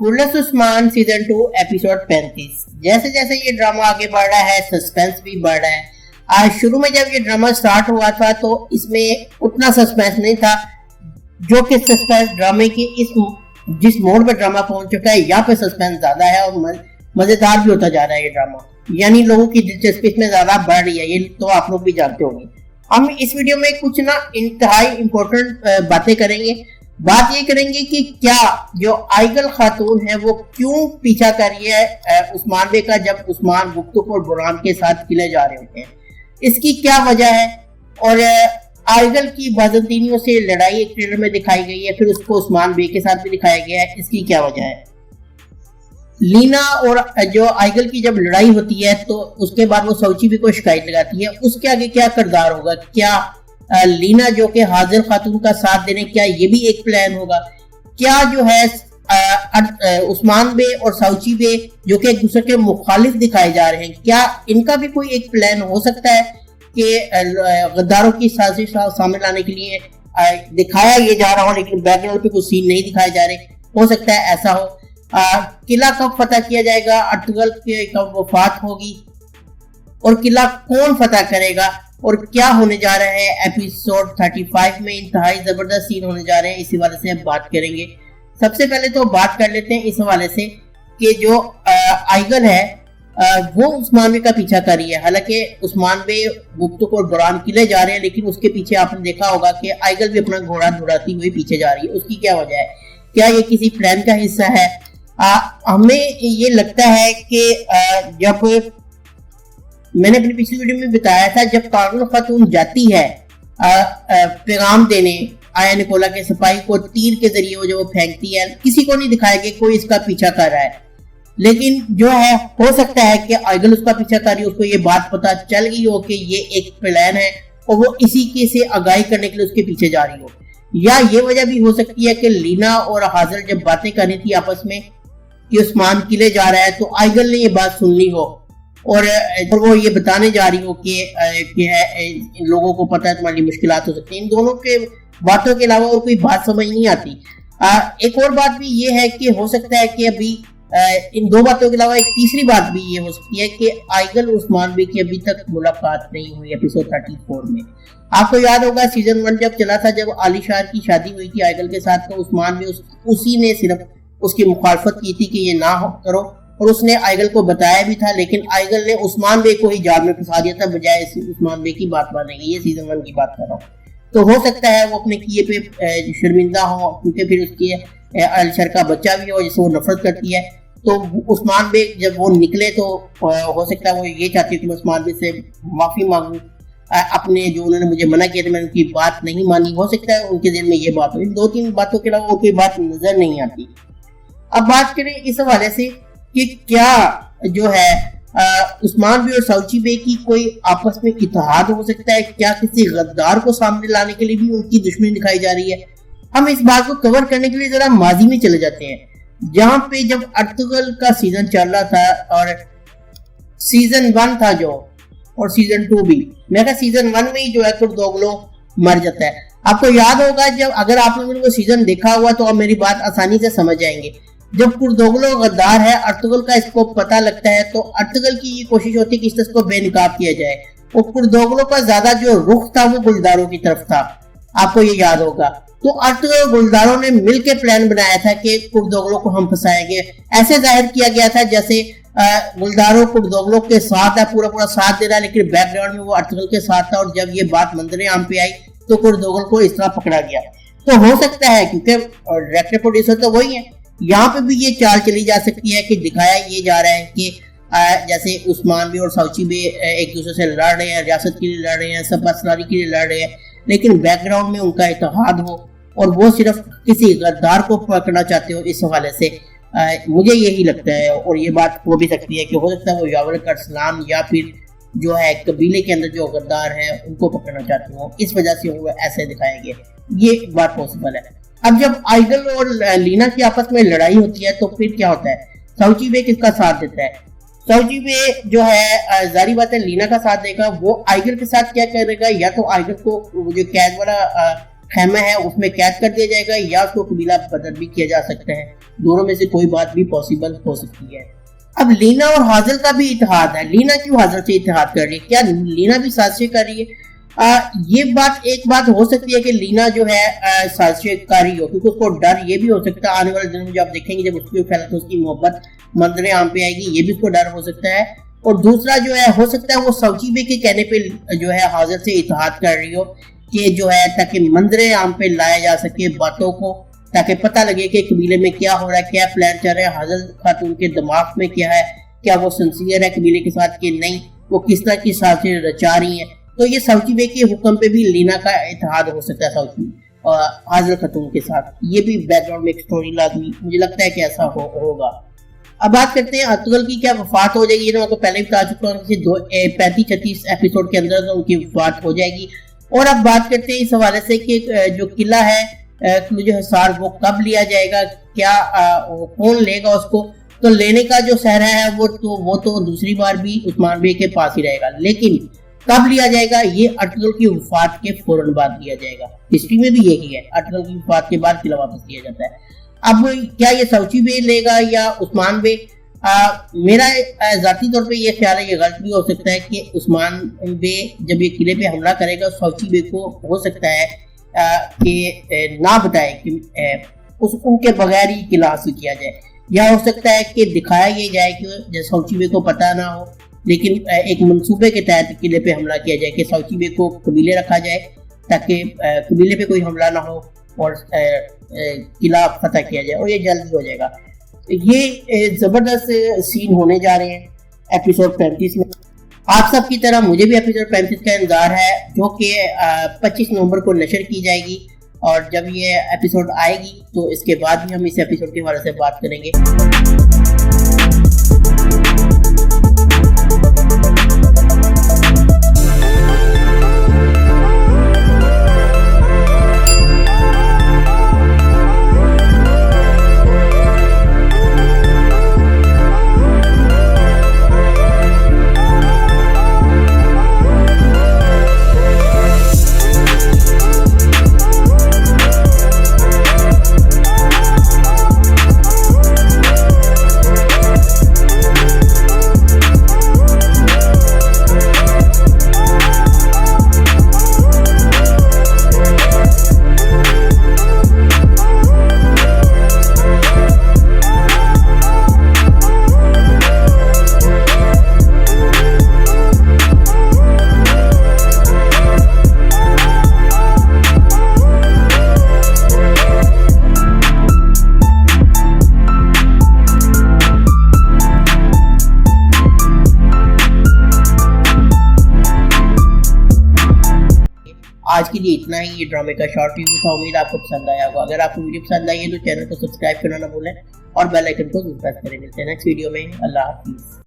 खुल्लस Usman season 2 episode 35। जैसे जैसे ये ड्रामा आगे बढ़ रहा है सस्पेंस भी बढ़ रहा है। आज शुरू में जब ये ड्रामा स्टार्ट हुआ था तो इसमें उतना सस्पेंस नहीं था जो कि सस्पेंस ड्रामे की जिस मोड पर ड्रामा पहुंच चुका है यहाँ पे सस्पेंस ज्यादा है और मजेदार भी होता जा रहा है ये ड्रामा, यानी लोगों की दिलचस्पी इसमें ज्यादा बढ़ रही है। ये तो आप लोग भी जानते होंगे। हम इस वीडियो में कुछ ना इंतहाई इंपॉर्टेंट बातें करेंगे। बात ये करेंगे कि क्या जो आइगल खातून है वो क्यों पीछा कर रही है उस्मान बे का जब उस्मान गुफ्तगू और बुरहान के साथ किले जा रहे होते हैं, इसकी क्या वजह है। और आइगल की बाज़ंतीनियों से लड़ाई एक ट्रेलर में दिखाई गई है, फिर उसको उस्मान बे के साथ भी दिखाया गया है, इसकी क्या वजह है। लीना और जो आइगल की जब लड़ाई होती है तो उसके बाद वो सऊची भी को शिकायत लगाती है, उसके आगे क्या किरदार होगा। क्या लीना जो कि हाजिर खातून का साथ देने, क्या ये भी एक प्लान होगा। क्या जो है उस्मान बे और सऊची बे जो कि एक दूसरे के मुखालिफ दिखाए जा रहे हैं, क्या इनका भी कोई एक प्लान हो सकता है कि गद्दारों की साजिश सामने लाने के लिए दिखाया ये जा रहा हो लेकिन बैकग्राउंड पे कुछ सीन नहीं दिखाए जा रहे। हो सकता है ऐसा हो। किला कब फतह किया जाएगा, अर्तुगरुल की कब वफात होगी और किला कौन फतह करेगा और क्या होने जा रहा है एपिसोड 35 में। इंतहाई जबरदस्त सीन होने जा रहे हैं, इसी वाले से हम बात करेंगे। सबसे पहले तो बात कर लेते हैं इस हवाले से कि जो आइगल है वो उस्मान बे का पीछा कर रही है। हालांकि उस्मान बे गुफ्तगू और बुरहान किले जा रहे हैं लेकिन उसके पीछे आपने देखा होगा कि आइगल भी अपना घोड़ा दौड़ाती हुई पीछे जा रही है। उसकी क्या वजह है, क्या ये किसी प्लान का हिस्सा है। हमें ये लगता है कि जब मैंने अपनी पिछली वीडियो में बताया था जब कारगिल खातून जाती है पैगाम देने आया निकोला के सिपाही को तीर के जरिए वो जो फेंकती है, किसी को नहीं दिखाया कि कोई इसका पीछा कर रहा है। लेकिन जो है हो सकता है कि आइगल उसका पीछा कर रही है, उसको ये बात पता चल गई हो कि ये एक प्लान है और वो इसी के से आगाही करने के लिए उसके पीछे जा रही हो। या ये वजह भी हो सकती है कि लीना और हाजिर जब बातें कर रही थी आपस में कि उस्मान किले जा रहा है तो आइगल ने ये बात सुन ली हो और वो ये बताने जा रही हो कि लोगों को पता है तुम्हारी मुश्किलात हो सकती हैं। इन दोनों के बातों के अलावा और कोई बात समझ नहीं आती। एक और बात भी ये है कि हो सकता है कि अभी इन दो बातों के अलावा एक तीसरी बात भी ये हो सकती है कि आइगल और उस्मान बे की अभी तक मुलाकात नहीं हुई एपिसोड 34 में। आपको याद होगा सीजन 1 जब चला था, जब आलिशार की शादी हुई थी आइगल के साथ, तो उस्मान बे उसी ने सिर्फ उसकी मुखालफत की थी कि ये ना करो और उसने आइगल को बताया भी था, लेकिन आइगल ने उस्मान बे को ही जाल में फंसा दिया था बजाय उस्मान बे की बात मानेगी। ये सीजन 1 की बात कर रहा हूँ। तो हो सकता है वो अपने किए पे शर्मिंदा हो क्योंकि फिर उसकी आलिशार का बच्चा भी हो जिससे वो नफरत करती है। तो उस्मान बे जब वो निकले तो हो सकता है वो ये चाहती है कि मैं उस्मान बे से माफी मांगू, अपने जो उन्होंने मुझे मना किया था मैंने उनकी बात नहीं मानी। हो सकता है उनके दिल में ये बात हो। इन दो तीन बातों के अलावा कोई बात नजर नहीं आती। अब बात करें इस हवाले से कि क्या जो है उस्मान बे और सऊची बे की कोई आपस में इत्तेहाद हो सकता है, क्या किसी गद्दार को सामने लाने के लिए भी उनकी दुश्मनी दिखाई जा रही है। हम इस बात को कवर करने के लिए जरा माजी में चले जाते हैं, जहां पे जब अर्तुगरुल का सीजन चल रहा था और सीजन 1 था जो और सीजन 2 भी। मैं सीजन 1 में ही जो है कुर्दोगलो मर जाता है। आपको याद होगा जब अगर आप लोगों ने वो सीजन देखा हुआ तो आप मेरी बात आसानी से समझ जाएंगे। जब कुर्दोगलो गद्दार है, अर्तुगरुल का इसको पता लगता है तो अर्तुगरुल की ये कोशिश होती है कि इसको बेनकाब किया जाए और कुर्दोगलो का ज्यादा जो रुख था वो गुलदारों की तरफ था। आपको ये याद होगा। तो अर्तुगरुल गुलदारों ने मिलकर प्लान बनाया था कि कुर्दोगलो को हम फंसाएंगे। ऐसे जाहिर किया गया था जैसे गुलदारों कुर्दोगलो के साथ है, पूरा पूरा साथ दे रहा है, लेकिन बैकग्राउंड में वो अर्तुगरुल के साथ था। और जब ये बात मंजरे आम पे आई तो कुर्दोगलो को इस तरह पकड़ा गया। तो हो सकता है क्योंकि डायरेक्टर प्रोड्यूसर तो वही है, यहाँ पे भी ये चाल चली जा सकती है कि दिखाया ये जा रहा है कि जैसे उस्मान बे और सऊची बे एक दूसरे से लड़ रहे हैं, रियासत के लिए लड़ रहे हैं, सलारी के लिए लड़ रहे हैं, लेकिन बैकग्राउंड में उनका इत्तेहाद हो और वो सिर्फ किसी गद्दार को पकड़ना चाहते हो। इस हवाले से मुझे यही लगता है और ये बात हो भी सकती है कि हो सकता है वो यावर अरसलान या फिर जो है कबीले के अंदर जो गद्दार है उनको पकड़ना चाहते हो, इस वजह से वो ऐसे दिखाया गया। ये बात पॉसिबल है। अब जब आइगल और लीना की आपस में लड़ाई होती है तो फिर क्या होता है, सऊची बे किसका साथ देता है। सऊची बे जो है जारी बात है लीना का साथ देगा। वो आइगल के साथ क्या करेगा, या तो आइगल को जो कैद वाला खैमा है उसमें कैद कर दिया जाएगा या उसको कबीला बदल भी किया जा सकता है। दोनों में से कोई बात भी पॉसिबल हो सकती है। अब लीना और हाजिल का भी इत्तेहाद है। लीना क्यों हाजिल से इत्तेहाद कर रही है? क्या लीना भी साजिशें कर रही है? ये बात एक बात हो सकती है कि लीना जो है साजिशें कर रही हो, क्योंकि उसको डर ये भी हो सकता है आने वाले दिनों में जो आप देखेंगे जब उसकी फैला तो उसकी मोहब्बत मंजर आम पे आएगी, ये भी उसको डर हो सकता है। और दूसरा जो है हो सकता है वो सऊची बे के कहने पे जो है हाजिर से इत्तेहाद कर रही हो कि जो है ताकि मंजर आम पे लाया जा सके बातों को, ताकि पता लगे कि कबीले में क्या हो रहा है, क्या प्लान चल रहा है, हाजिल खातून के दिमाग में क्या है, क्या वो सिंसियर है कबीले के साथ कि नहीं, वो किस तरह की साजिशें रचा रही हैं। तो ये सऊची बे के हुक्म पे भी लीना का इत्तेहाद हो सकता है सऊची और हाजिल खातून के साथ। ये भी बैकग्राउंड में एक स्टोरी लाजमी मुझे लगता है कि ऐसा होगा। अब बात करते हैं अर्तुगरुल की क्या वफात हो जाएगी। ये तो मैं आपको पहले भी बता चुका हूँ कि 35-36 एपिसोड के अंदर तो उनकी वफात हो जाएगी। और अब बात करते हैं इस हवाले से कि जो किला है जो हिसार वो कब लिया जाएगा, क्या कौन लेगा उसको। तो लेने का जो सहरा है वो तो दूसरी बार भी उस्मान बे के पास ही रहेगा, लेकिन कब लिया जाएगा ये अर्तुगरुल की वफात के फौरन बाद लिया जाएगा। हिस्ट्री में भी यही है, अर्तुगरुल की वफात के बाद किला वापस लिया जाता है। अब क्या ये सऊची बे लेगा या उस्मान बे? मेरा जाती तौर पे ये ख्याल है, ये गलत भी हो सकता है कि उस्मान बे जब ये किले पे हमला करेगा सऊची बे को हो सकता है कि ना बताए कि उनके बगैर ही किला हासिल किया जाए, या हो सकता है कि दिखाया ये जाए कि सऊची बे को पता ना हो, लेकिन एक मंसूबे के तहत किले पे हमला किया जाए कि सऊची बे को कबीले रखा जाए ताकि कबीले पे कोई हमला ना हो और किला फतह किया जाए, और ये जल्द हो जाएगा। ये जबरदस्त सीन होने जा रहे हैं एपिसोड 35 में। आप सब की तरह मुझे भी एपिसोड 35 का इंतजार है, जो कि 25 नवंबर को नशर की जाएगी। और जब ये एपिसोड आएगी तो इसके बाद भी हम इस एपिसोड के बारे में बात करेंगे। आज के लिए इतना ही, ये ड्रामे का शॉर्ट रिव्यू था। उम्मीद आपको पसंद आया होगा। अगर आपको वीडियो पसंद आई है तो चैनल को सब्सक्राइब करना ना भूलें और बेल आइकन को जरूर प्रेस करें। मिलते हैं नेक्स्ट वीडियो में। अल्लाह हाफिज़।